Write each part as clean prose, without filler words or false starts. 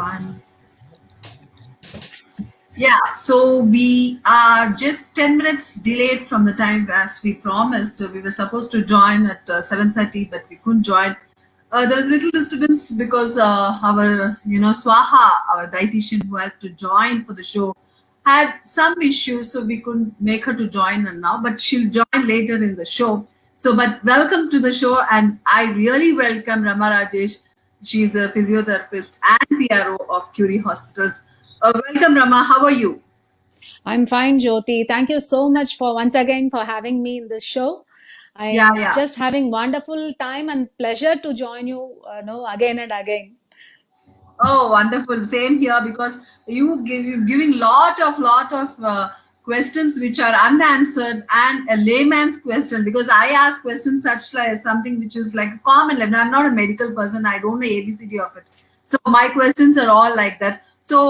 One. Yeah, so we are just 10 minutes delayed from the time as we promised. We were supposed to join at 7:30, but we couldn't join. There was little disturbance because our, Swaha, our dietitian who had to join for the show, had some issues, so we couldn't make her to join now, but she'll join later in the show. So, but welcome to the show, and I really welcome Rama Rajesh. She's a physiotherapist and PRO of Curie Hospitals. Welcome, Rama. How are you? I'm fine, Jyoti. Thank you so much for once again for having me in this show. I am Yeah. just having wonderful time and pleasure to join you, again and again. Oh, wonderful. Same here because you're giving lot of questions which are unanswered and a layman's question because I ask questions such like something which is like a common level. I'm not a medical person. I don't know ABCD of it. So my questions are all like that. So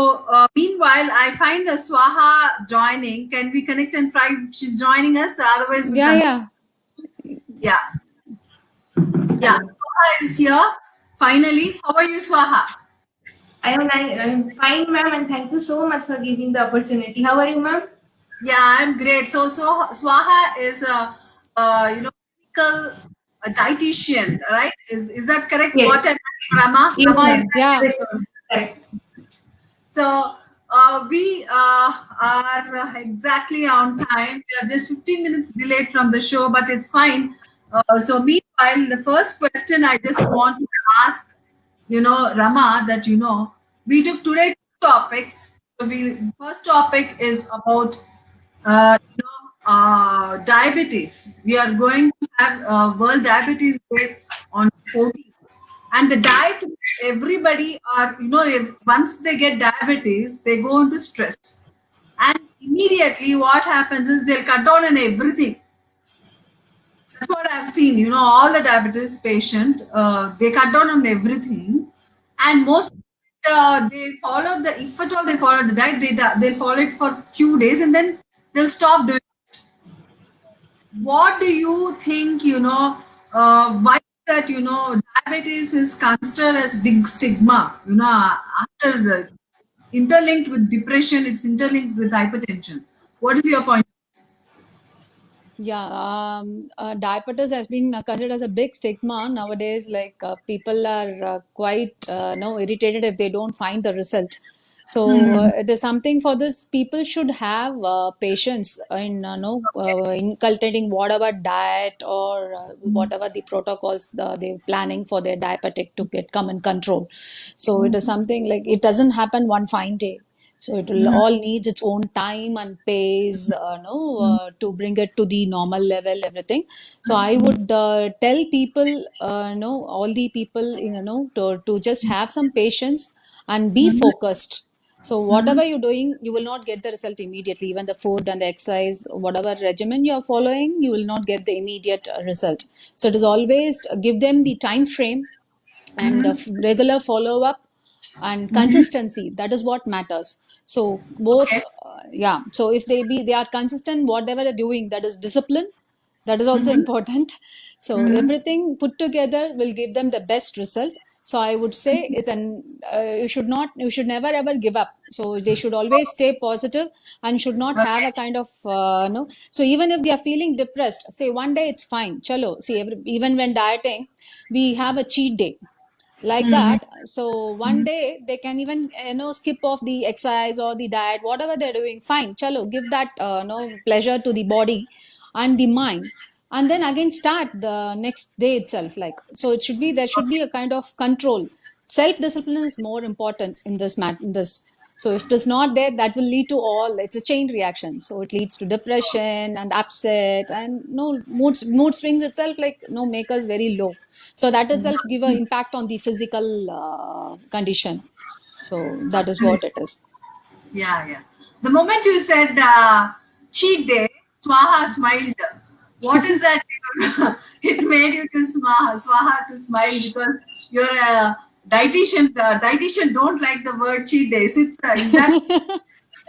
meanwhile, I find a Swaha joining. Can we connect and try if she's joining us? Otherwise, we'll continue. Yeah. Yeah. Yeah. Swaha is here. Finally, how are you, Swaha? I'm fine, ma'am, and thank you so much for giving the opportunity. How are you, ma'am? Yeah, I'm great. So Swaha is clinical dietitian, right? Is that correct? Yes. What am I, Rama? Yes, Rama, is ma'am. that Yeah. correct? Yes, ma'am. Correct. So we are exactly on time. We are just 15 minutes delayed from the show, but it's fine. So meanwhile, the first question I just want to ask, Rama, that we took today two topics. So first topic is about diabetes. We are going to have World Diabetes Day on 14th. And the diet, everybody are, if once they get diabetes, they go into stress. And immediately what happens is they'll cut down on everything. That's what I've seen. All the diabetes patient, they cut down on everything. And most they follow if at all they follow the diet, they'll follow it for few days and then they'll stop doing. What do you think, why that, diabetes is considered as big stigma, after the interlinked with depression, it's interlinked with hypertension. What is your point? Yeah, diabetes has been considered as a big stigma nowadays. Like people are quite irritated if they don't find the result. So it is something for this. People should have patience in inculcating whatever diet or whatever the protocols they're planning for their diabetic to get come in control. So it is something like it doesn't happen one fine day. So it will all needs its own time and pace, to bring it to the normal level, everything. So I would tell people, all the people, to just have some patience and be focused. So whatever you're doing, you will not get the result immediately. Even the food and the exercise, whatever regimen you are following, you will not get the immediate result. So it is always give them the time frame and regular follow up and consistency, that is what matters. So both Okay. so if they are consistent whatever they're doing, that is discipline, that is also important. So everything put together will give them the best result. So I would say it's an you should never ever give up. So they should always stay positive and should not have Okay. a kind of no. So even if they are feeling depressed, say one day it's fine, chalo, see even when dieting we have a cheat day like that. So one day they can even skip off the exercise or the diet, whatever they're doing, fine, chalo, give that pleasure to the body and the mind, and then again start the next day itself. Like, so it should be, there should be a kind of control. Self discipline is more important in this. So if it is not there, that will lead to all, it's a chain reaction. So it leads to depression and upset and no mood swings itself, like make us very low. So that itself give an impact on the physical condition. So that is what it is. Yeah. The moment you said cheat day, Swaha smiled. What is that? It made you to Swaha to smile because you're a dietitian. Dietitian don't like the word cheat days. Is that?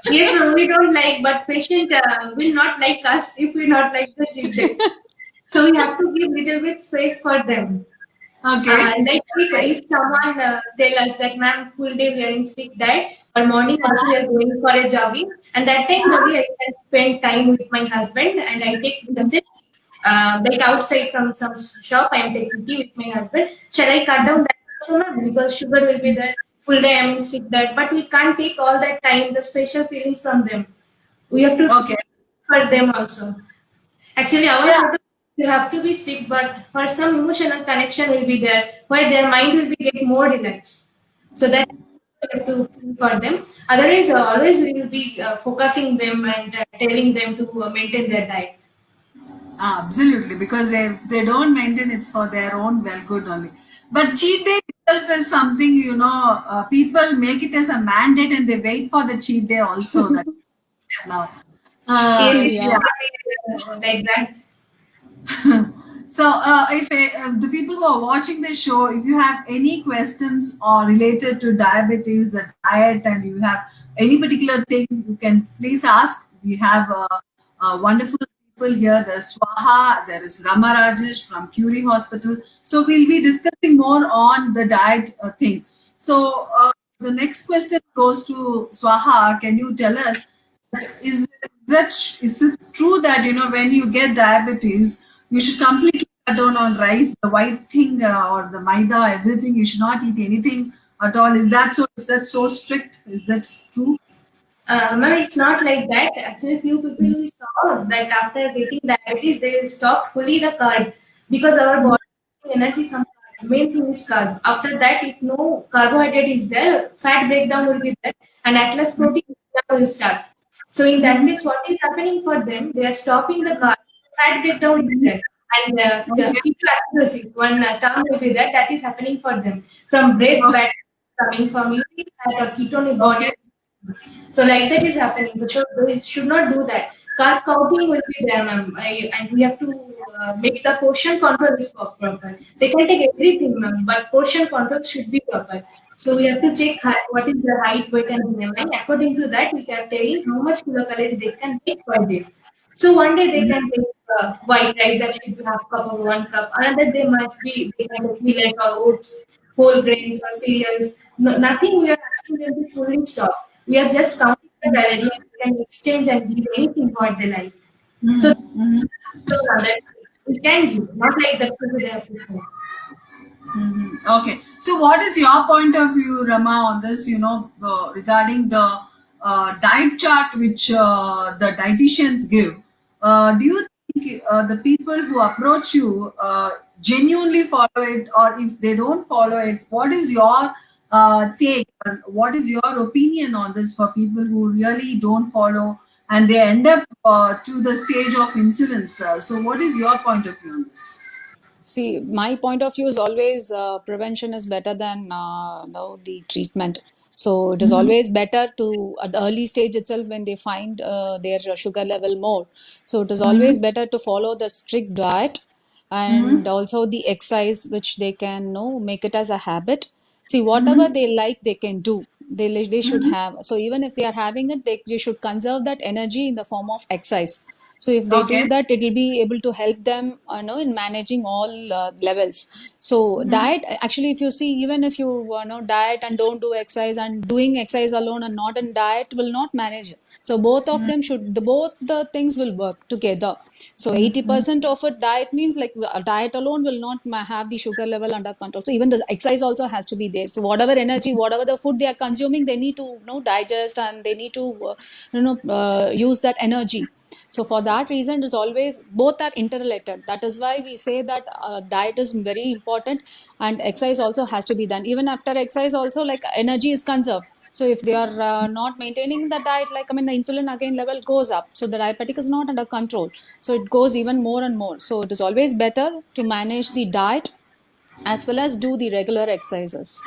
Yes, ma'am, we don't like, but patient will not like us if we not like the cheat day. So we have to give little bit space for them. Okay. Like if someone tell us that ma'am full day we are in strict diet or morning also we are going for a jogging and that time maybe I can spend time with my husband and I take just like outside from some shop I am taking tea with my husband. Shall I cut down that also ma'am because sugar will be there full day I am in strict diet but we can't take all that time the special feelings from them. We have to Okay. for them also. Actually, our Yeah. motto you have to be strict, but for some emotional connection will be there, where their mind will be get more relaxed. So that we have to feel for them. Otherwise, always we will be focusing them and telling them to maintain their diet. Absolutely, because they don't maintain it's for their own well good only. But cheat day itself is something people make it as a mandate and they wait for the cheat day also. That now, Yes, it Yeah. should yeah. not be like that. So, if the people who are watching this show, if you have any questions or related to diabetes, the diet, and you have any particular thing, you can please ask. We have wonderful people here. There's Swaha, there is Rama Rajesh from Curie Hospital. So, we'll be discussing more on the diet thing. So, the next question goes to Swaha. Can you tell us is is it true that when you get diabetes you should completely cut down on rice, the white thing, or the maida, everything? You should not eat anything at all. Is that so strict? Is that true? No, it's not like that. Actually, few people we saw that after getting diabetes, they stopped fully the carb because our body is energy from carb. Main thing is carb. After that, if no carbohydrate is there, fat breakdown will be there, and at last protein breakdown will start. So in that case, what is happening for them? They are stopping the carb. Fat breakdown is there, and the Okay. ketoacidosis, one term will be there. That is happening for them from bread Okay. fat coming from uric fat or ketone body. Okay. So like that is happening. So we should not do that. Carb counting will be there, ma'am, and we have to make the portion control is proper. They can take everything, ma'am, but portion control should be proper. So we have to check what is the height, weight, and BMI. According to that, we can telling how much kilocalorie they can take per day. So one day they can take white rice that should be half cup or 1 cup. Another day must be they can take millet or oats, whole grains or cereals. No, nothing we are asking them to fully stop. We are just counting the calorie and we can exchange and give anything what they like. So, so that we can give, not like that people they have to show. Okay. So, what is your point of view, Rama, on this? Regarding the diet chart which the dietitians give. Do you think the people who approach you genuinely follow it, or if they don't follow it, what is your take? And what is your opinion on this for people who really don't follow and they end up to the stage of insulin? So, what is your point of view on this? See, my point of view is always prevention is better than no, the treatment. So it is always better to, at the early stage itself, when they find their sugar level more. So it is always better to follow the strict diet and also the exercise, which they can know, make it as a habit. See, whatever they like, they can do. They should have. So even if they are having it, they should conserve that energy in the form of exercise. So if they do Okay. that, it will be able to help them, in managing all levels. So diet, actually, if you see, even if you diet and don't do exercise, and doing exercise alone and not in diet will not manage. So both of them should, both the things will work together. So 80% of it diet means like a diet alone will not have the sugar level under control. So even the exercise also has to be there. So whatever energy, whatever the food they are consuming, they need to digest, and they need to use that energy. So for that reason, it's always both are interrelated. That is why we say that diet is very important, and exercise also has to be done. Even after exercise, also like energy is conserved. So if they are not maintaining the diet, like I mean, the insulin again level goes up. So the diabetic is not under control. So it goes even more and more. So it is always better to manage the diet as well as do the regular exercises.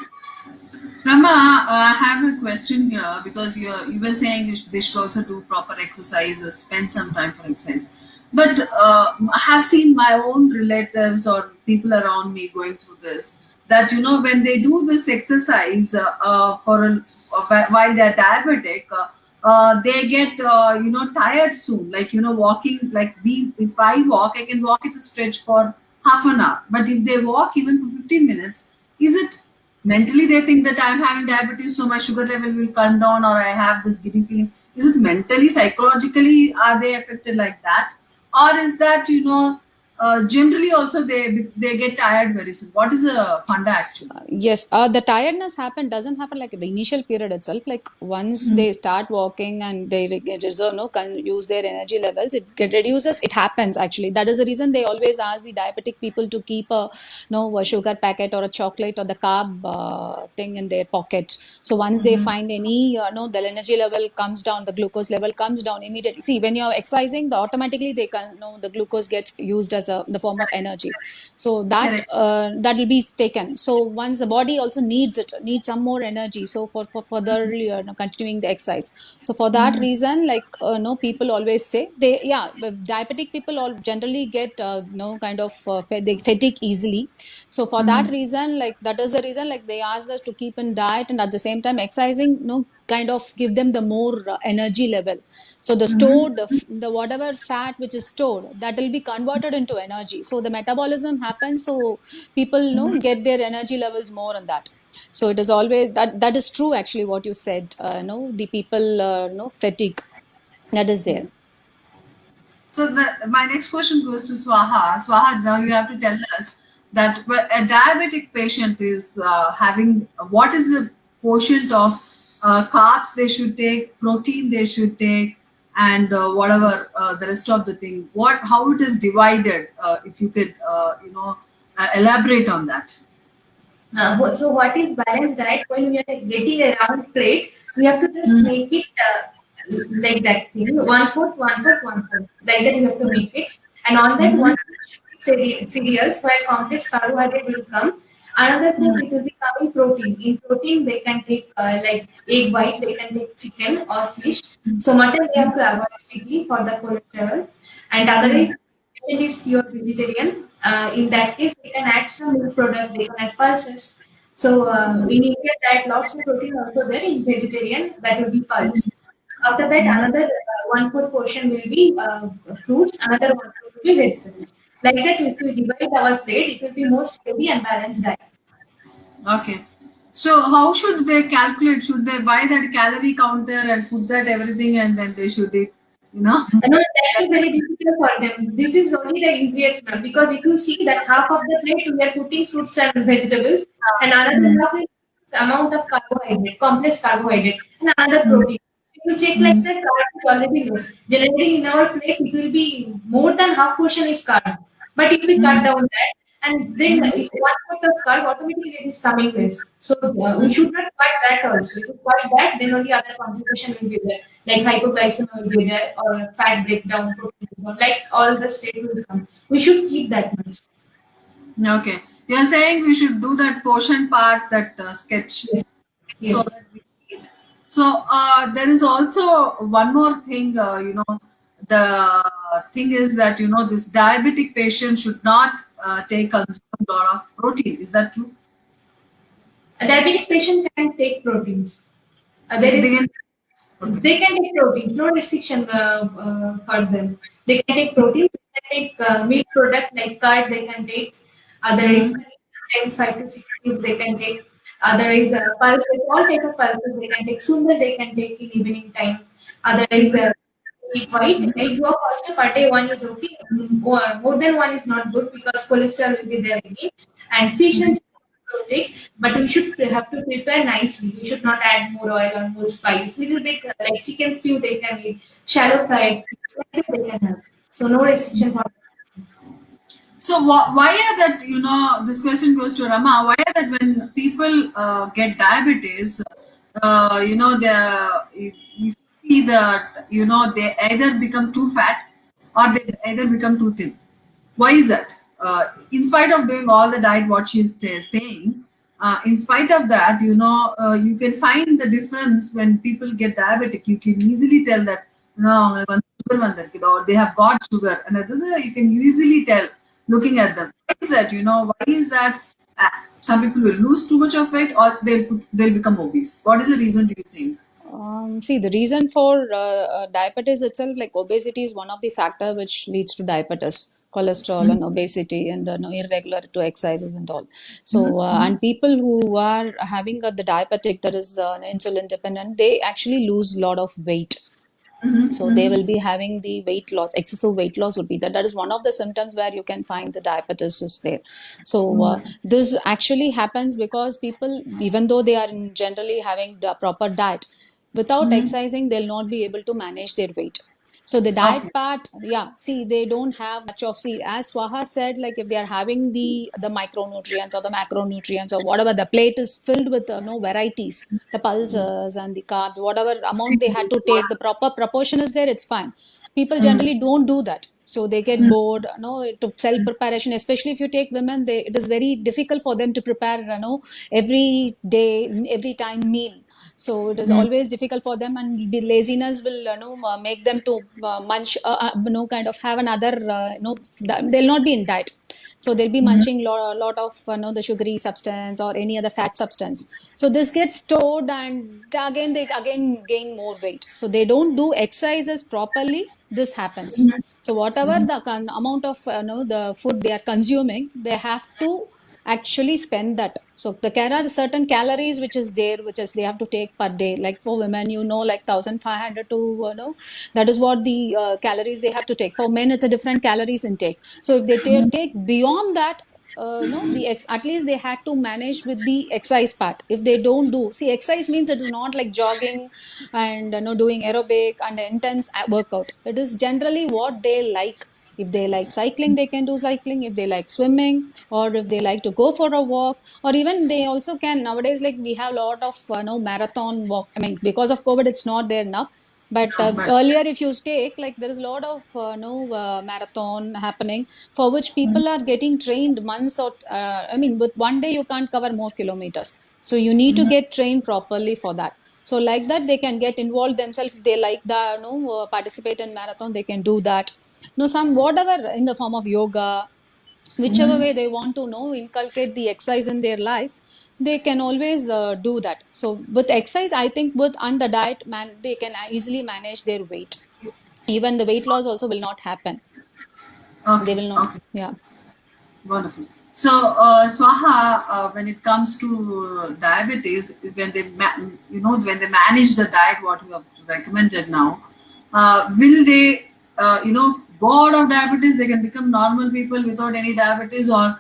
Rama, I have a question here because you were saying they should also do proper exercises, spend some time for exercise. But I have seen my own relatives or people around me going through this. That when they do this exercise while they're diabetic, they get tired soon. Like walking. Like if I walk, I can walk at a stretch for half an hour. But if they walk even for 15 minutes, is it mentally they think that I'm having diabetes, so my sugar level will come down, or I have this giddy feeling? Is it mentally, psychologically, are they affected like that? Or is that, generally also they get tired very soon? What is the funda actually? Yes, the tiredness doesn't happen like the initial period itself. Like once they start walking and they reserve, no, can use their energy levels, reduces. It happens actually. That is the reason they always ask the diabetic people to keep a sugar packet or a chocolate or the carb thing in their pocket. So once they find any, no, the energy level comes down, the glucose level comes down immediately. See, when you're exercising, automatically they can, no, the glucose gets used as the form of energy. So Correct. that will be taken. So once the body also needs some more energy. So for further continuing the exercise. So for that reason, like no, people always say but diabetic people all generally get kind of they fatigue easily. So for that reason, like that is the reason, like they ask us to keep in diet and at the same time exercising, kind of give them the more energy level. So the stored the whatever fat which is stored, that will be converted into energy. So the metabolism happens, so people get their energy levels more on that. So it is always that is true actually what you said. No, the people fatigue, that is there. So my next question goes to Swaha. Swaha, now you have to tell us that a diabetic patient is having what is the quotient of carbs they should take, protein they should take, and whatever the rest of the thing. How it is divided? If you could, elaborate on that. So what is balanced diet? When we are getting a round plate, we have to just make it like that thing, one fourth, one fourth, one fourth. Like that you have to make it, and on that one cereals where complex carbohydrate will come. Another food it will be coming protein. In protein they can take like egg white, they can take chicken or fish. So mutton they have to avoid strictly for the cholesterol, and otherwise it is pure vegetarian. In that case, they can add some milk product, they can add pulses. So in Indian diet, lots of protein also there in vegetarian, that will be pulse. After that, another one fourth portion will be fruits, another one fourth will be vegetables. Like that, if we divide our plate, it will be most healthy and balanced diet. Okay. So how should they calculate? Should they buy that calorie counter and put that everything and then they should eat? You know? No, that is very difficult for them. This is only the easiest one because if you see that half of the plate we are putting fruits and vegetables, and another half is the amount of carbohydrate, complex carbohydrate, and another protein. If you check like that, carb is already less. Generally, in our plate, it will be more than half portion is carb. But if we cut down that, and then if one fourth of carb, automatically it is coming less. So we should not cut that also. If you cut that, then only other contribution will be there, like hypoglycemia will be there, or fat breakdown, protein breakdown, like all the state will come. We should keep that much. Okay. You're saying we should do that portion part, that sketch. Yes. So Yes. that we eat. So there is also one more thing, the thing is that, this diabetic patient should not consume a lot of protein. Is that true? A diabetic patient can take proteins. There They is can, they can take proteins, no restriction for them. They can take proteins, they can take milk product like curd, they can take. Otherwise, times 5 to 6 cubes they can take. Otherwise, pulses, all type of pulses they can take. Sundar they can take in evening time. Otherwise, egg white, egg yolk also per day one is okay. More than one is not good because cholesterol will be there again. And fish and take, but we should have to prepare nicely. We should not add more oil or more spice. Little bit like chicken stew they can eat, shallow fried, like that they can have. So no restriction for. so why are that, this question goes to Rama, why are that when people get diabetes, you see that, they either become too fat or they either become too thin. Why is that? In spite of doing all the diet, what she's saying, in spite of that, you can find the difference when people get diabetic. You can easily tell that, one sugar or they have got sugar, and you can easily tell looking at them. Why is that? Why is that? Some people will lose too much of weight, or they'll become obese. What is the reason? Do you think? See, the reason for diabetes itself, like obesity, is one of the factor which leads to diabetes. cholesterol and obesity and irregular to exercises and all. So and people who are having the diabetic, that is insulin dependent, they actually lose a lot of weight. So they will be having the weight loss, excessive weight loss would be that. That is one of the symptoms where you can find the diabetes is there. So this actually happens because people, even though they are generally having the proper diet, without exercising, they'll not be able to manage their weight. So the diet Okay. part, yeah, see, they don't have much of, see, as Swaha said, like if they are having the micronutrients or the macronutrients or whatever, the plate is filled with no varieties, the pulses and the carbs, whatever amount they had to take, the proper proportion is there, it's fine. People generally don't do that. So they get bored, to self preparation, especially if you take women, it is very difficult for them to prepare, every day, every time meal. So it is always difficult for them, and laziness will make them to munch, kind of have another, they'll not be in diet. So they'll be munching lot of the sugary substance or any other fat substance. So this gets stored, and again they again gain more weight. So they don't do exercises properly. This happens. So whatever the amount of the food they are consuming, they have to actually spend that. So there are certain calories which is there, which is they have to take per day. Like for women, like 1,500 to that is what the calories they have to take. For men, it's a different calories intake. So if they take beyond that, no, at least they had to manage with the exercise part. If they don't do, see, exercise means it is not like jogging and doing aerobic and intense workout. It is generally what they like. If they like cycling, they can do cycling. If they like swimming, or if they like to go for a walk, or even they also can nowadays, like we have a lot of marathon walk. I mean, because of COVID, it's not there now. But No, but earlier, if you take, like there is a lot of marathon happening, for which people are getting trained months or I mean, with one day you can't cover more kilometers. So you need to get trained properly for that. So like that, they can get involved themselves. If they like the participate in marathon, they can do that. No, some whatever in the form of yoga, whichever way they want to inculcate the exercise in their life, they can always do that. So with exercise, I think with and the diet, man, they can easily manage their weight. Even the weight loss also will not happen. They okay, will not. okay, Yeah. wonderful. So, Swaha, when it comes to diabetes, when when they manage the diet, what you have recommended now, will they, bored of diabetes, they can become normal people without any diabetes, or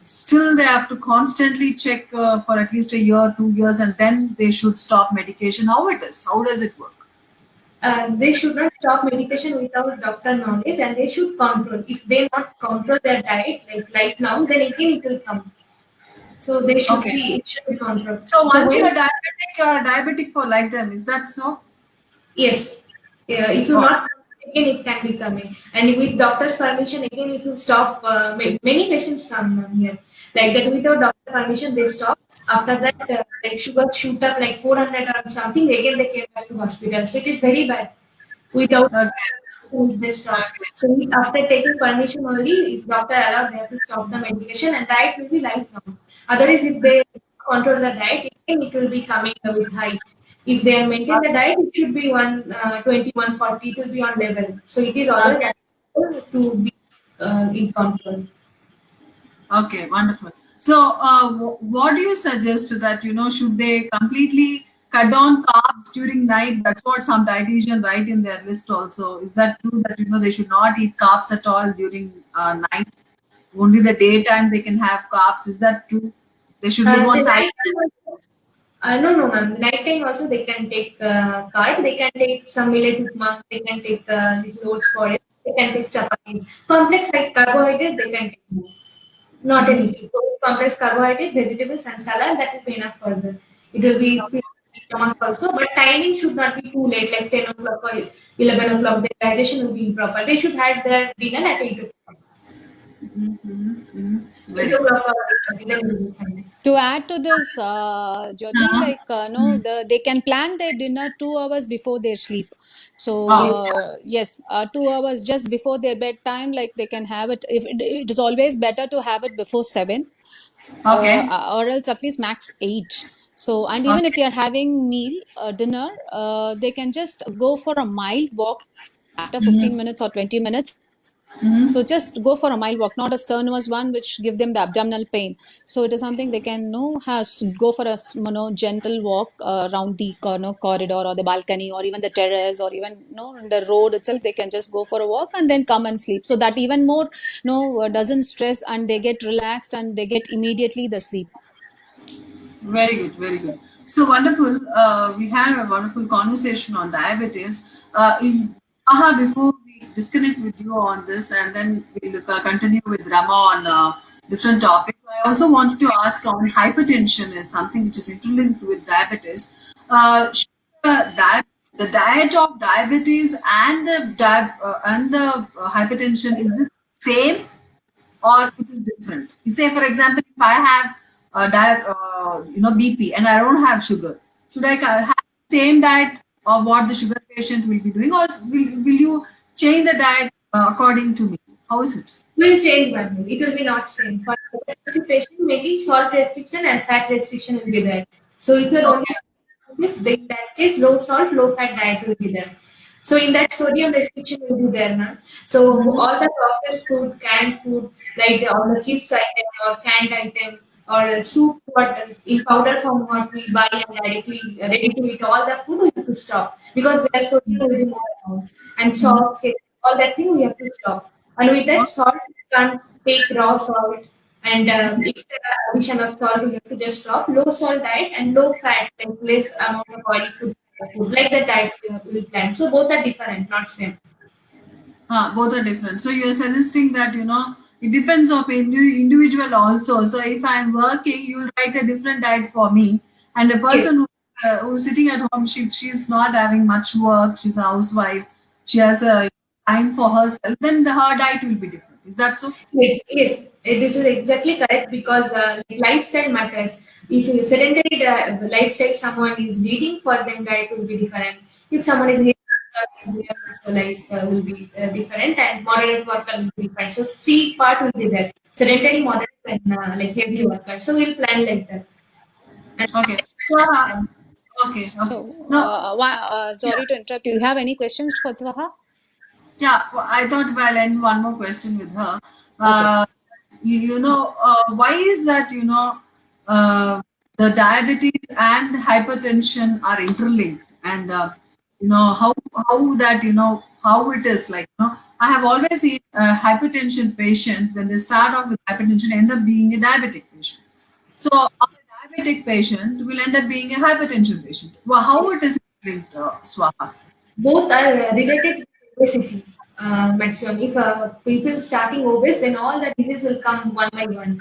still they have to constantly check for at least a year, 2 years, and then they should stop medication? How it is? How does it work? They should not stop medication without doctor knowledge, and they should control. If they not control their diet like now, then again it will come. So they should Okay. be it should be controlled. So So once when you are diabetic for lifetime. Is that so? yes, if you Oh, not again it can be coming, and with doctor's permission again it will stop. Many patients come here like that without doctor permission they stop. After that, like sugar shoot up like 400 or something. Again they came back to hospital. So it is very bad without okay. they stop. Okay. So after taking permission only, if doctor allowed, they have to stop the medication, and diet will be lifelong. Otherwise, if they control the diet, again it will be coming with high. If they maintain the diet, it should be 120, 140. It will be on level. So it is always Okay. advisable to be in control. Okay, wonderful. So, what do you suggest that should they completely cut down carbs during night? That's what some dietitian write in their list. Also, is that true that they should not eat carbs at all during night? Only the daytime they can have carbs. Is that true? They should live on The salad. night time also, no, ma'am. Night time also they can take carb. They can take some millet upma. They can take little oats for it. They can take chapatis. Complex like carbohydrate they can take more. Not an issue. So complex carbohydrate, vegetables and salad, that will be enough for them. It will be fill the stomach also, but timing should not be too late, like 10 o'clock or 11 o'clock. The digestion will be improper. They should have their dinner at 8 o'clock. Very 8 good. o'clock or 8:30, then will be fine. To add to this, Jyoti, Uh-huh. like no, they can plan their dinner 2 hours before their sleep. So Yes. Oh, yes, 2 hours just before their bedtime. Like they can have it. If it is always better to have it before 7, okay. or else at least max 8. So and even if Okay. they are having dinner, they can just go for a mild walk after 15 minutes or 20 minutes. Mhm. So just go for a mild walk, not a strenuous one which give them the abdominal pain. So it is something they can has go for a gentle walk around the corridor or the balcony or even the terrace or even in the road itself. They can just go for a walk and then come and sleep. So that even more doesn't stress and they get relaxed and they get immediately the sleep. Very good, very good. So wonderful. We had a wonderful conversation on diabetes. Before we disconnect with you on this, and then we'll continue with Rama on different topics. I also wanted to ask on hypertension is something which is interlinked with diabetes. Should the diet of diabetes and the hypertension, is it same or it is different? You say, for example, if I have BP and I don't have sugar, should I have the same diet of what the sugar patient will be doing, or will you change the diet according to me? How is it? Will change one meal. It will be not same. For constipation, maybe salt restriction and fat restriction will be there. So if you're only Okay. in that case, low salt, low fat diet will be there. So in that sodium restriction will be there now. So Mhm. all the processed food, canned food, like all the chips item or canned item or soup, what in powder form what we buy and directly ready to eat, all the food we have to stop because their sodium will be more amount and Mhm. sauce, all that thing we have to stop. And with that salt, we can't take raw salt and extra addition of salt, we have to just stop. Low salt diet and low fat, like less amount of oily food like the diet we will plan. So both are different, not same. Both are different. So you're suggesting that it depends on individual also. So if I'm working, you'll write a different diet for me, and a Yes, person who's sitting at home, she's not having much work. She's a housewife. She has a time for herself. Then her diet will be different. Is that so? yes, yes. This is exactly correct because like lifestyle matters. If you sedentary lifestyle someone is leading, for them diet will be different. If someone is so life will be different and moderate worker will be different. So C part will be there. Sedentary, moderate, and like heavy worker. So we'll plan like that. And Okay. So okay, okay. So No, sorry to interrupt you. You have any questions for Twaha? yeah, well, I thought I'll end one more question with her. Okay. Uh, why is that, the diabetes and hypertension are interlinked? And, how that, how it is like, I have always seen a hypertension patient, when they start off with hypertension, end up being a diabetic patient. So, a diabetic patient will end up being a hypertension patient. Well, how yes. it is linked, Swaha? Both are related to obesity. Maximum. If people starting obese, then all the disease will come one by one.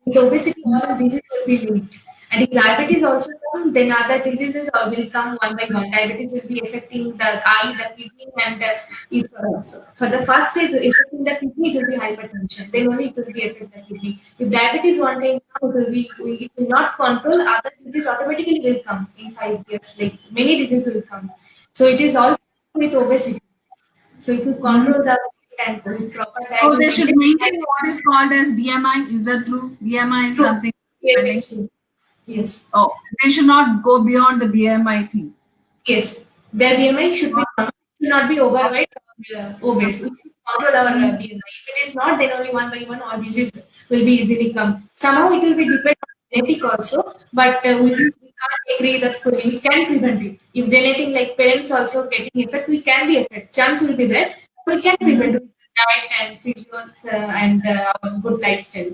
With obesity, all the disease will be linked. And if diabetes also come, then other diseases will come one by one. Diabetes will be affecting the eye, the kidney, and if for the first stage affecting the kidney, it will be hypertension. Then only it will be affect the kidney. If diabetes one time come, it will be it will not control, other disease automatically will come in 5 years. Like many diseases will come. So it is all with obesity. So if you Mhm. control the weight and with proper diet, So you they should maintain maintain what is called as BMI. Is that true? BMI is true. something Yes, depending. it's true. Yes. Oh, they should not go beyond the BMI thing. Yes. Their BMI should be normal, should not be overweight or obese. We should control our BMI. If it is not, then only one by one all disease will be easily come. Somehow it will be depend on genetic also, but we can't agree that fully. We can prevent it. If genetic like parents also getting effect, we can be affected. Chance will be there. We can prevent Mhm. with diet and physio and our good lifestyle.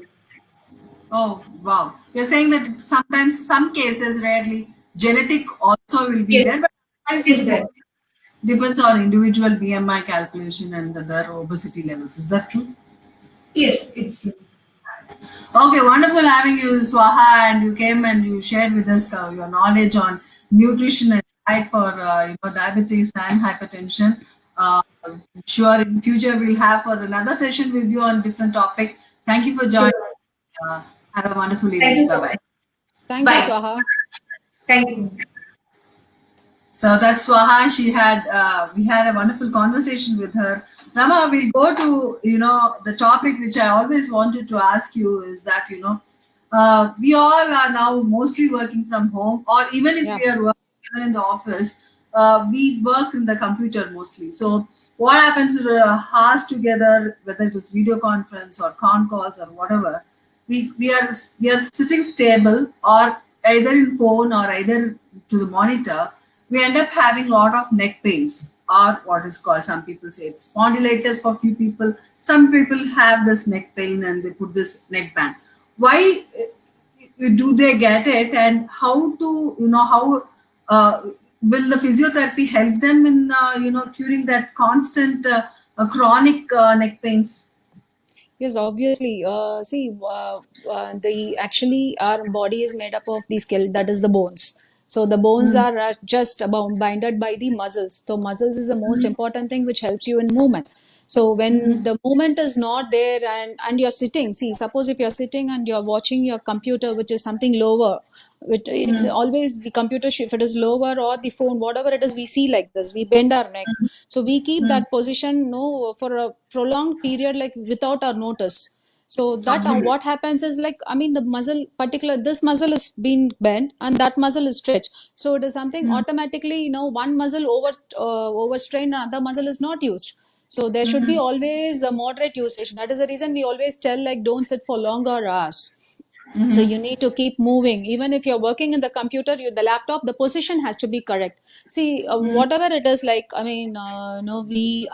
Oh, wow. You're saying that sometimes, some cases, rarely, genetic also will be Yes, there, but it otherwise is it there. mostly depends on individual BMI calculation and their obesity levels. Is that true? Yes, it's true. Okay, wonderful having you, Swaha, and you came and you shared with us your knowledge on nutrition and diet for diabetes and hypertension. Sure, in future we'll have for another session with you on different topic. Thank you for joining. Sure. Have a wonderful Thank evening. you Bye so bye. much. Thank you, Bye. Swaha. Thank you. So that's Swaha. We had a wonderful conversation with her. Rama, we'll go to the topic which I always wanted to ask you is that we all are now mostly working from home, or even if Yeah. we are working even in the office, we work in the computer mostly. So what happens is hours together, whether it is video conference or con calls or whatever, we are sitting stable or either in phone or either to the monitor. We end up having a lot of neck pains or what is called, some people say it's spondylitis for few people. Some people have this neck pain and they put this neck band. Why do they get it, and how to, how will the physiotherapy help them in curing that constant chronic neck pains? Yes, obviously. See, the actually our body is made up of the skeleton, that is the bones. So the bones Mm. are just about binded by the muscles. So muscles is the most important thing which helps you in movement. So when the movement is not there and you're sitting, see, suppose if you're sitting and you're watching your computer, which is something lower, which always the computer, if it is lower or the phone, whatever it is, we see like this, we bend our neck. So we keep that position no for a prolonged period, like without our notice. So that Absolutely. what happens is like, I mean, the muscle, particular this muscle is being bent and that muscle is stretched. So it is something automatically, one muscle overstrained, and other muscle is not used. So there should be always a moderate usage. That is the reason we always tell like don't sit for longer hours. So you need to keep moving. Even if you're working in the computer, the laptop, the position has to be correct. See, whatever it is, like I mean, no, we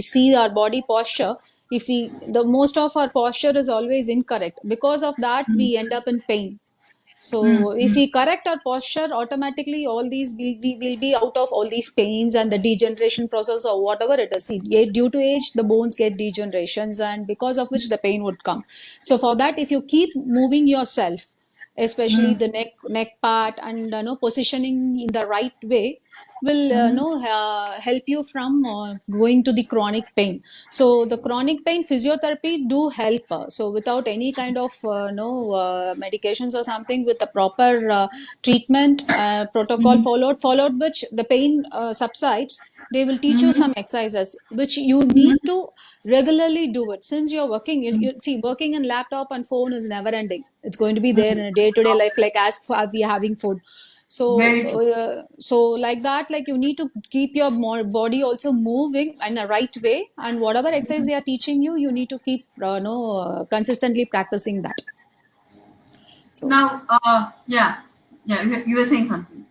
see our body posture. If the most of our posture is always incorrect. Because of that, we end up in pain. So if we correct our posture, automatically all these we will be out of all these pains and the degeneration process or whatever it is. See, due to age, the bones get degenerations, and because of which the pain would come. So for that, if you keep moving yourself, especially the neck part, and positioning in the right way, will help you from going to the chronic pain. So the chronic pain physiotherapy do help. So without any kind of medications or something, with the proper treatment protocol followed which the pain subsides, they will teach you some exercises which you need to regularly do it. Since you're working, you see, working in laptop and phone is never ending. It's going to be there in a day-to-day life, like as we are having food. So, Very true. so like that, like you need to keep your more body also moving in a right way, and whatever exercise they are teaching you, you need to keep consistently practicing that. So, Now, yeah, you were saying something.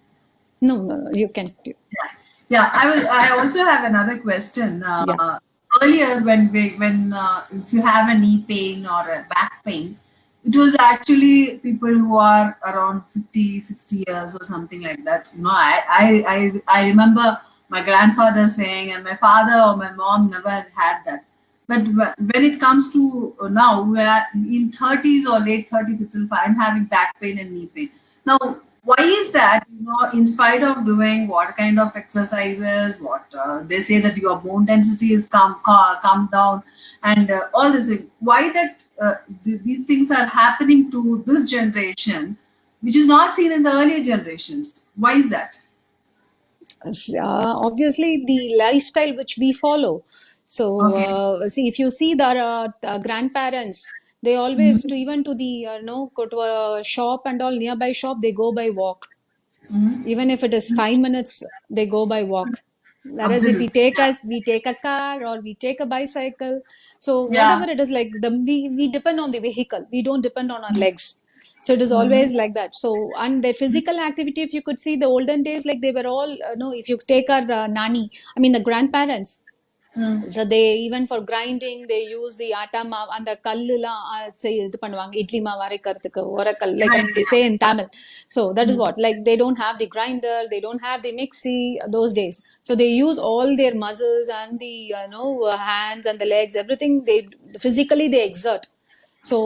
no, you can do. Yeah, yeah. I also have another question. Yeah. Earlier, if you have a knee pain or a back pain, it was actually people who are around 50, 60 years or something like that. I remember my grandfather saying, and my father or my mom never had that. But when it comes to now, we are in 30s or late 30s itself, I'm having back pain and knee pain. Now, why is that? In spite of doing what kind of exercises, what they say that your bone density is come down, and all this thing. Why that these things are happening to this generation, which is not seen in the earlier generations? Why is that? Obviously the lifestyle which we follow. So Okay. see, if you see their grandparents, they always to even to the go to a shop and all, nearby shop, they go by walk. Even if it is 5 minutes, they go by walk. Whereas if we Absolutely. take we take a car or we take a bicycle, so Yeah. whatever it is, like we depend on the vehicle, we don't depend on our legs. So it is always like that. So, and the physical activity, if you could see the olden days, like they were all no, if you take our nanny, I mean the grandparents, Mm. so they even for grinding they use the atta மாவு அந்த கல்லுலாம் say இது பண்ணுவாங்க இட்லி மாவு அரைக்கிறதுக்கு உரக்கல், like I Right. mean they say in Tamil. So that is what, like they don't have the grinder, they don't have the mixie those days. So they use all their muscles and the hands and the legs, everything they physically they exert. So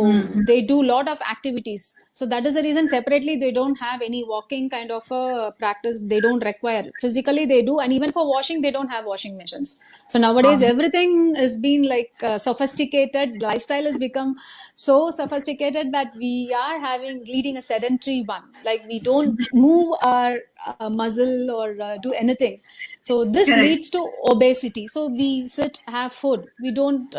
they do a lot of activities. So that is the reason separately they don't have any walking kind of a practice. They don't require. Physically they do, and even for washing they don't have washing machines. So nowadays Absolutely. everything is being like sophisticated. Lifestyle has become so sophisticated that we are leading a sedentary one. Like we don't move our muscle or do anything. So this Correct. leads to obesity. So we sit, have food. We don't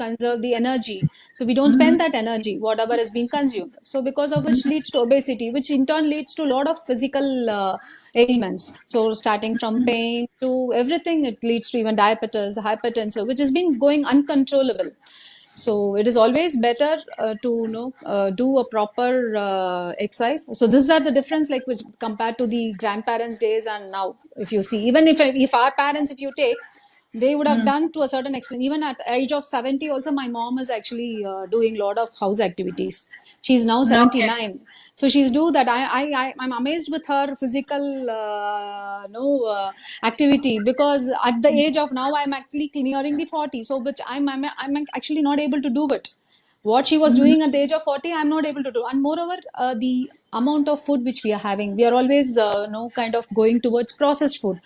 conserve the energy. So we don't spend that energy, whatever is being consumed. So because of which leads to obesity, which in turn leads to a lot of physical ailments. So starting from pain to everything, it leads to even diabetes, hypertension, which has been going uncontrollable. So it is always better to do a proper exercise. So these are the difference, like which compared to the grandparents' days and now. If you see, even if our parents, if you take, they would have done to a certain extent. Even at age of 70, also my mom is actually doing a lot of house activities. She's now Okay. 79, so she's do that. I'm amazed with her physical no activity, because at the age of now I'm actually nearing the 40, so which I'm actually not able to do it. What she was doing at the age of 40, I'm not able to do. And moreover, the amount of food which we are having, we are always kind of going towards processed food.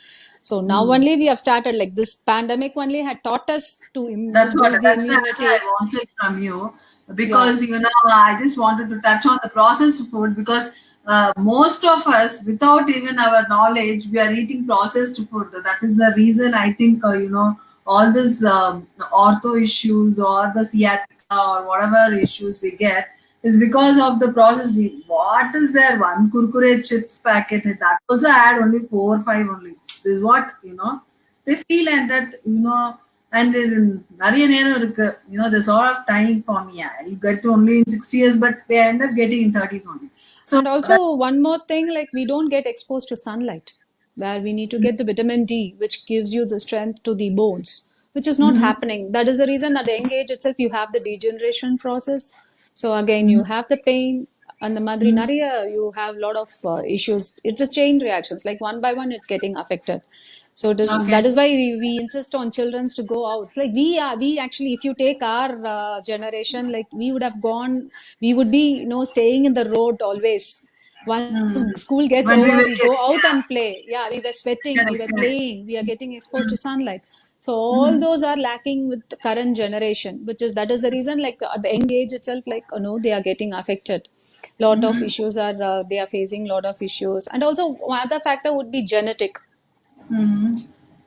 So now only we have started, like this pandemic only had taught us to boost the That's the answer I immunity. wanted from you, Yeah. because I just wanted to touch on the processed food, because most of us, without even our knowledge, we are eating processed food. That is the reason I think all this ortho issues or the sciatica or whatever issues we get is because of the processed. What is there? One kurkure chips packet, that also add only 4 or 5 only. This is what they feel, and that and நிறைய நேரம் இருக்கு. There's a lot of time for me. Yeah, you get to only in 60 years, but they end up getting in 30s only. So And that, also one more thing, like we don't get exposed to sunlight, where we need to get the vitamin D, which gives you the strength to the bones, which is not happening. That is the reason at the young age itself you have the degeneration process. So again, you have the pain, and the Madri Nariya, you have a lot of issues. It's a chain reactions, like one by one, it's getting affected. So it is, okay. that is why we insist on childrens to go out. Like we actually, if you take our generation, like we would have gone, we would be staying in the road always. Once school gets When we over, were we go kids, out yeah. and play. Yeah, we were sweating, we Correct, were correct. playing, we are getting exposed to sunlight. So all those are lacking with the current generation, which is, that is the reason, like at the young age itself, like they are getting affected. Lot of issues are they are facing lot of issues, and also one other factor would be genetic.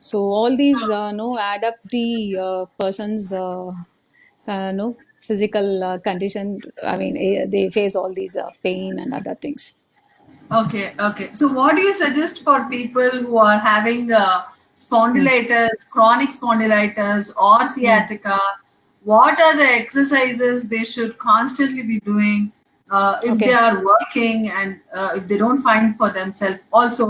So all these no add up the person's no physical condition. I mean, they face all these pain and other things. Okay, okay. So, what do you suggest for people who are having Hmm. spondylitis, chronic spondylitis, or Hmm. sciatica? What are the exercises they should constantly be doing if they Okay. are working, and if they don't find for themselves? Also,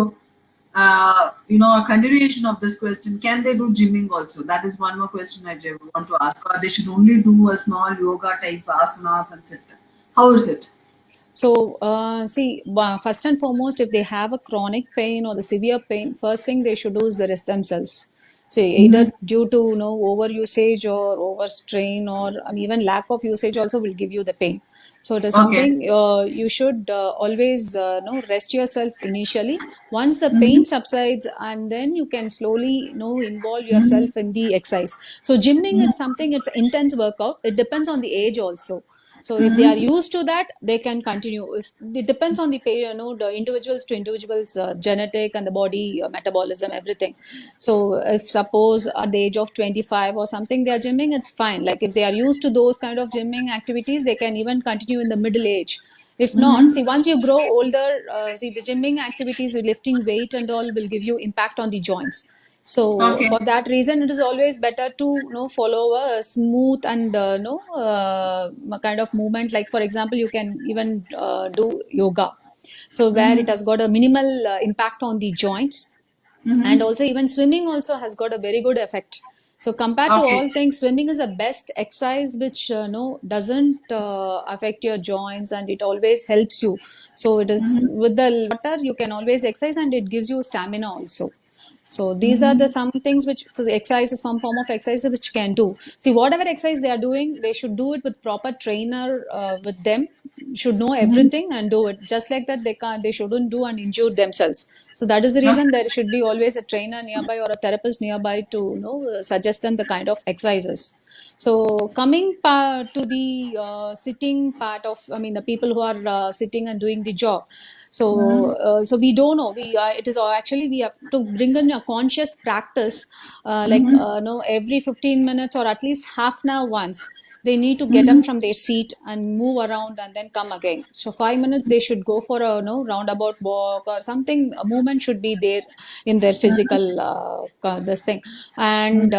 a continuation of this question: can they do gymming also? That is one more question I want to ask. Or they should only do a small yoga type asanas and sit. How is it? So, see, first and foremost, if they have a chronic pain or the severe pain, first thing they should do is the rest themselves. See, either due to over usage or over strain, or even lack of usage also will give you the pain. So it is Okay. something you should always rest yourself initially. Once the pain subsides, and then you can slowly involve yourself in the exercise. So gymming, it's something, it's intense workout. It depends on the age also. So if they are used to that, they can continue. It depends on the the individuals to individuals, genetic and the body metabolism, everything. So if suppose at the age of 25 or something they are gymming, it's fine. Like if they are used to those kind of gymming activities, they can even continue in the middle age. If not, see, once you grow older, see, the gymming activities, the lifting weight and all will give you impact on the joints. So Okay. for that reason, it is always better to follow a smooth and kind of movement. Like for example, you can even do yoga. So where it has got a minimal impact on the joints, and also even swimming also has got a very good effect. So compared to Okay. all things, swimming is the best exercise which no doesn't affect your joints, and it always helps you. So it is with the water you can always exercise, and it gives you stamina also. So these are the some things which, so the exercise is some form of exercise which can do. See, whatever exercise they are doing, they should do it with proper trainer with them. Should know everything and do it. Just like that, they shouldn't do and injure themselves. So that is the Okay. reason there should be always a trainer nearby or a therapist nearby to suggest them the kind of exercises. So coming to the sitting part of, I mean, the people who are sitting and doing the job. So we don't know. It is actually we have to bring in a conscious practice, every 15 minutes or at least half an hour once. They need to get up from their seat and move around and then come again. So 5 minutes they should go for a roundabout walk or something. A movement should be there in their physical this thing. And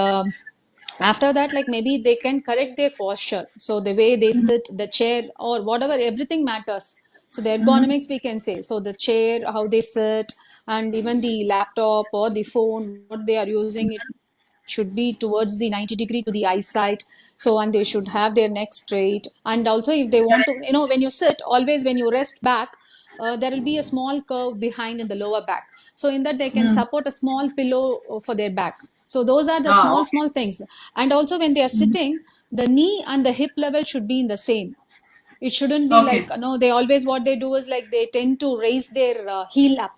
after that, like maybe they can correct their posture. So the way they sit, the chair or whatever, everything matters. So the ergonomics we can say. So the chair, how they sit, and even the laptop or the phone, what they are using, it should be towards the 90-degree to the eyesight. So, and they should have their neck straight. And also if they want to, when you sit, always when you rest back, there will be a small curve behind in the lower back. So in that they can support a small pillow for their back. So those are the small things. And also when they are sitting, the knee and the hip level should be in the same. It shouldn't be like, they always, what they do is like they tend to raise their heel up.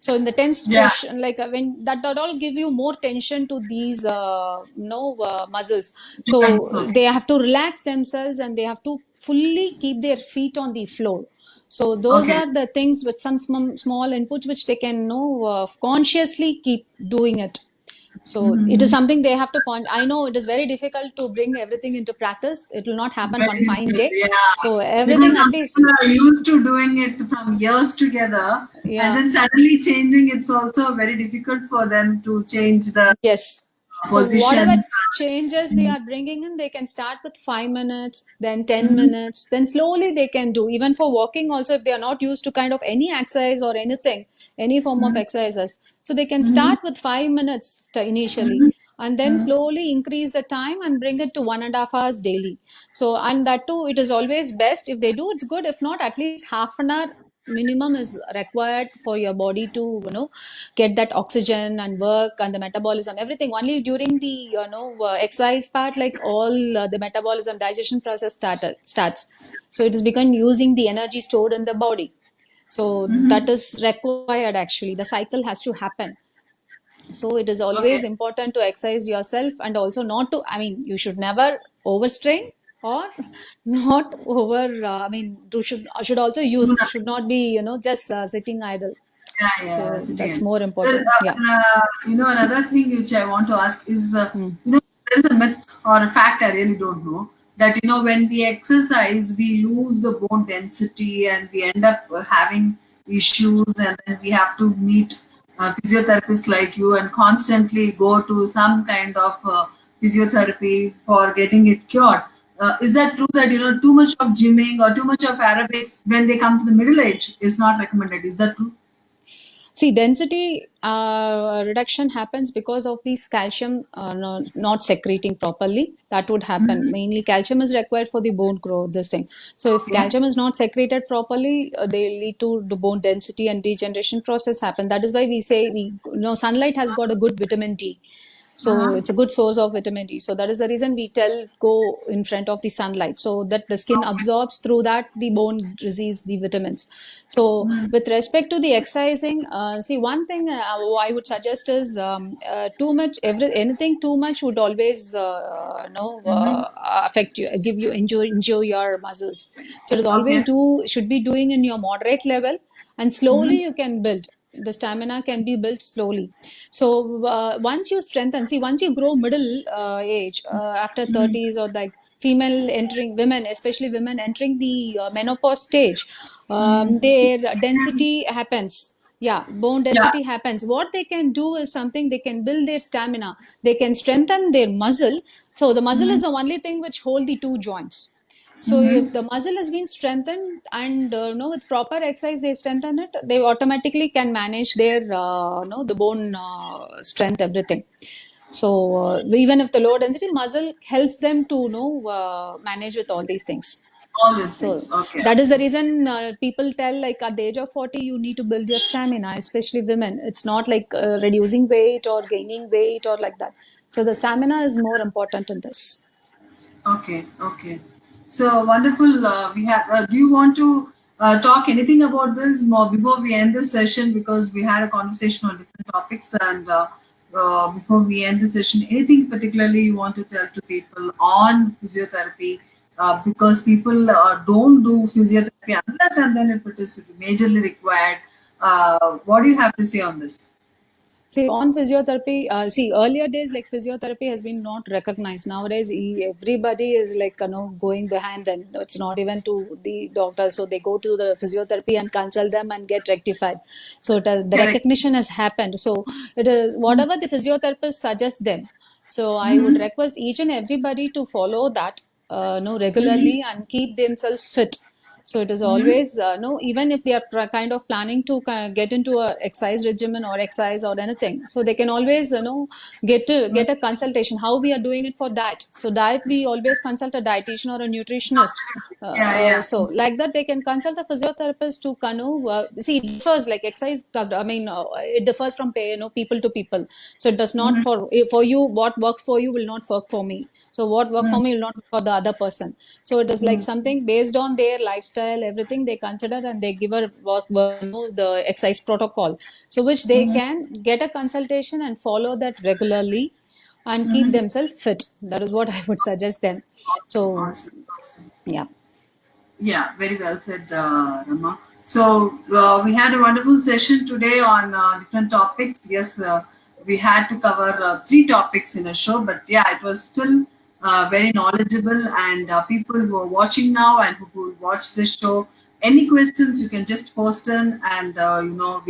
So in the tense position, like when that all give you more tension to these muscles. So they have to relax themselves and they have to fully keep their feet on the floor. So those are the things with some small inputs which they can consciously keep doing it. So it is something they have to I know it is very difficult to bring everything into practice. It will not happen one fine day. So everything, because at least people are used to doing it from years together, and then suddenly changing, it's also very difficult for them to change the So positions. whatever changes they are bringing in, they can start with 5 minutes, then 10 minutes, then slowly they can do. Even for walking also, if they are not used to kind of any exercise or anything, any form of exercises, so they can start with 5 minutes initially, and then slowly increase the time and bring it to 1.5 hours daily. So, and that too, it is always best if they do, it's good. If not, at least half an hour minimum is required for your body to get that oxygen and work and the metabolism, everything. Only during the exercise part, like all the metabolism digestion process starts. So it is begun using the energy stored in the body. So that is required. Actually the cycle has to happen. So it is always important to exercise yourself, and also not to, I mean, you should never overstrain or not over, should also use, should not be, just sitting idle. So that's more important. Another thing which I want to ask is, there is a myth or a fact, I really don't know, that when we exercise, we lose the bone density and we end up having issues, and then we have to meet physiotherapists like you and constantly go to some kind of physiotherapy for getting it cured. Is that true that too much of gymming or too much of aerobics when they come to the middle age is not recommended? Is that true? See, density reduction happens because of these calcium not secreting properly. That would happen. Mainly calcium is required for the bone growth, this thing. So if calcium is not secreted properly, they lead to the bone density and degeneration process happen. That is why we say sunlight has got a good vitamin D. So it's a good source of vitamin D. So that is the reason we tell go in front of the sunlight, so that the skin absorbs, through that the bone receives the vitamins. So with respect to the exercising, see, one thing I would suggest is too much, anything too much would always affect you, injure your muscles. So it is always should be doing in your moderate level, and slowly you can build. The stamina can be built slowly. So once you strengthen, see, once you grow middle age, after 30s, or like women, especially women entering the menopause stage, their density happens. Bone density happens. What they can do is something, they can build their stamina, they can strengthen their muscle. So the muscle is the only thing which hold the two joints. So if the muscle has been strengthened, and with proper exercise they strengthen it, they automatically can manage their the bone strength, everything. So even if the low density muscle helps them to manage with all these things. All these So things. that is the reason people tell, like, at the age of 40 you need to build your stamina, especially women. It's not like reducing weight or gaining weight or like that. So the stamina is more important in this. Okay. So wonderful. We have. Do you want to talk anything about this more before we end this session? Because we had a conversation on different topics, and before we end the session, anything particularly you want to tell to people on physiotherapy? Because people don't do physiotherapy unless and then if it is majorly required. What do you have to say on this? See, on physiotherapy, earlier days, like physiotherapy has been not recognized. Nowadays, everybody is like, going behind them. It's not even to the doctor. So they go to the physiotherapy and consult them and get rectified. So the Correct. recognition has happened. So it is whatever the physiotherapist suggests them. So I would Mhm. request each and everybody to follow that, Mhm. regularly and keep themselves fit. So it is Mhm. always, no, even if they are kind of planning to get into a exercise regimen or exercise or anything, so they can always, get a consultation. How we are doing it for diet. So diet, we always consult a dietitian or a nutritionist. Absolutely. Yeah, yeah. So like that, they can consult a physiotherapist to see, it differs like exercise. I mean, it differs from people to people. So it does not Mhm. for you. What works for you will not work for me. So what work for Mhm. me will not work for the other person. So it is like Mhm. something based on their lifestyle, everything they consider, and they give a the exercise protocol. So which they Mhm. can get a consultation and follow that regularly and keep Mhm. themselves fit. That is what I would suggest them. Awesome, So awesome, awesome. yeah. Yeah, very well said, Rama. So we had a wonderful session today on different topics. Yes, we had to cover three topics in a show, but yeah, it was still very knowledgeable. And people who are watching now and who will watch this show, any questions you can just post in, and Rama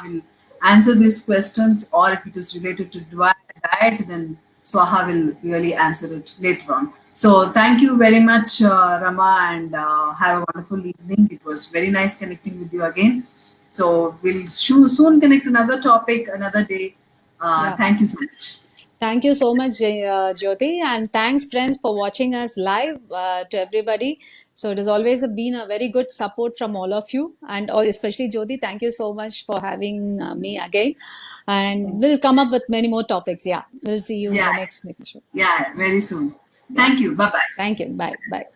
will answer these questions. Or if it is related to diet, then Swaha will really answer it later on. So thank you very much, Rama, and have a wonderful evening. It was very nice connecting with you again. So we'll soon connect another topic, another day. Yeah. Thank you so much. Thank you so much, Jyoti, and thanks, friends, for watching us live, to everybody. So it has always been a very good support from all of you, and especially Jyoti. Thank you so much for having me again, and we'll come up with many more topics. Yeah, we'll see you in Yeah, the next show. yeah, very soon. Yeah, Thank you. Bye bye. thank you. Bye, bye.